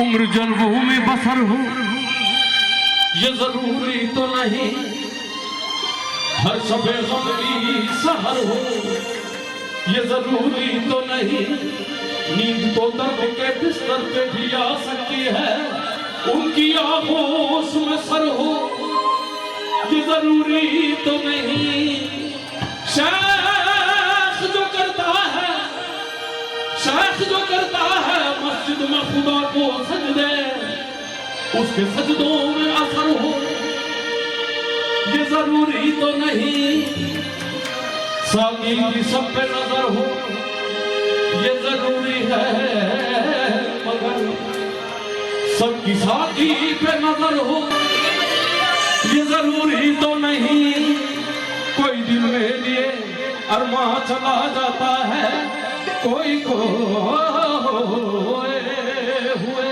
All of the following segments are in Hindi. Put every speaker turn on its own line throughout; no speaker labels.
उम्र जलवों में बसर हो ये जरूरी तो नहीं, हर शबे गम की सहर हो ये जरूरी तो नहीं, नींद तो दर्द के बिस्तर पे भी आ सकती है, उनकी आगोश में सर हो ये जरूरी तो नहीं। शेख जो करता है, शेख जो करता है मस्जिद में खुदा को सजदे, उसके सजदों में असर हो ये जरूरी तो नहीं, साकी की सब पे नजर हो ये जरूरी है, मगर सबकी साकी पे नजर हो ये जरूरी तो नहीं। कोई दिन में लिए अरमा चला जाता है, कोई खोए हुए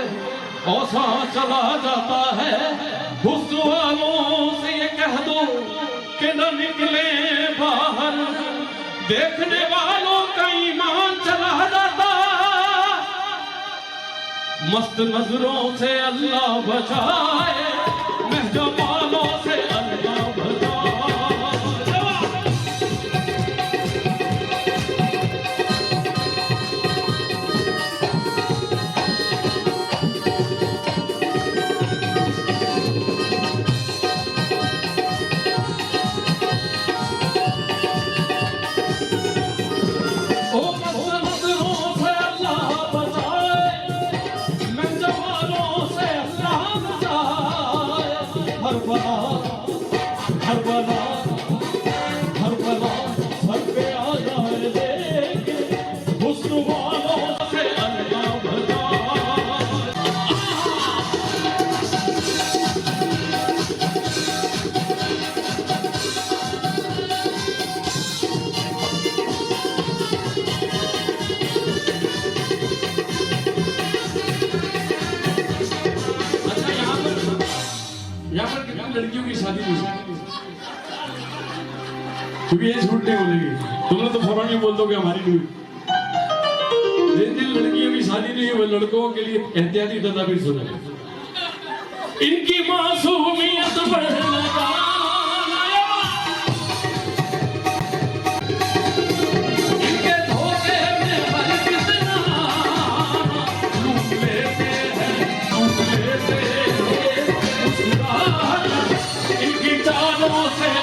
औसा चला जाता है, हुस्न वालों से ये कह दो कि न निकले बाहर, देखने वालों का ईमान चला जाता, मस्त नजरों से अल्लाह बचाए, महजबानों से अल्लाह बचाए। लड़कियों की शादी नहीं, क्योंकि ये झूठ नहीं बोलेगी, तुम लोग तो फौरन ही बोल दोगे हमारी नहीं। जिन जिन लड़कियों की शादी नहीं है वो लड़कों के लिए एहतियाती तदाबीर सुनो। इनकी मासूमियत बढ़ लगा, इनके धोखे में हर कितना लूट लेते हैं, लूट लेते हैं, इनकी जानों से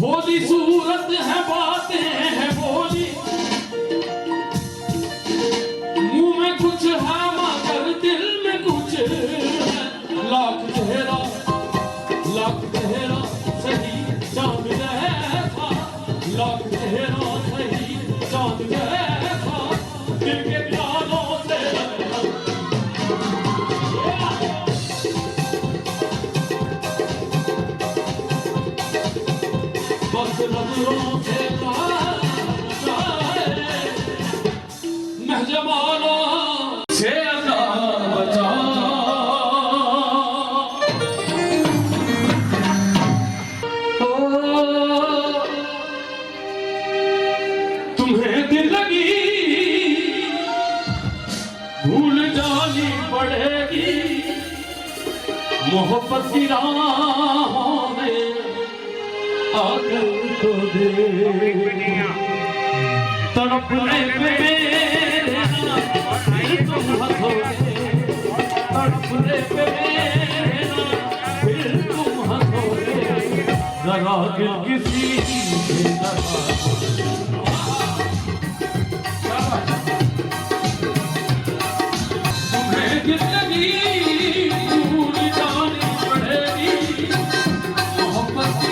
भोली सूरत है, बातें हैं भोली, मुंह में कुछ है मगर दिल में कुछ है, लाख चेहरा सही चांद जैसा, लाख चेहरा सही चांद जैसा, दिल के प्यालों से बस नजरों से महजबानों से अल्लाह बचा। तुम्हें दिल लगी भूल जानी पड़ेगी, मोहब्बत की राहों में आकर तो दे, तड़पने पे मेरे तुम हंसोगे, तड़पने पे मेरे फिर तुम हंसोगे, जरा दिल किसी से लगा, तुम्हें दिल लगी भूल जानी पड़ेगी, मोहब्बत की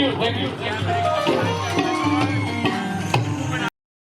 थैंक यू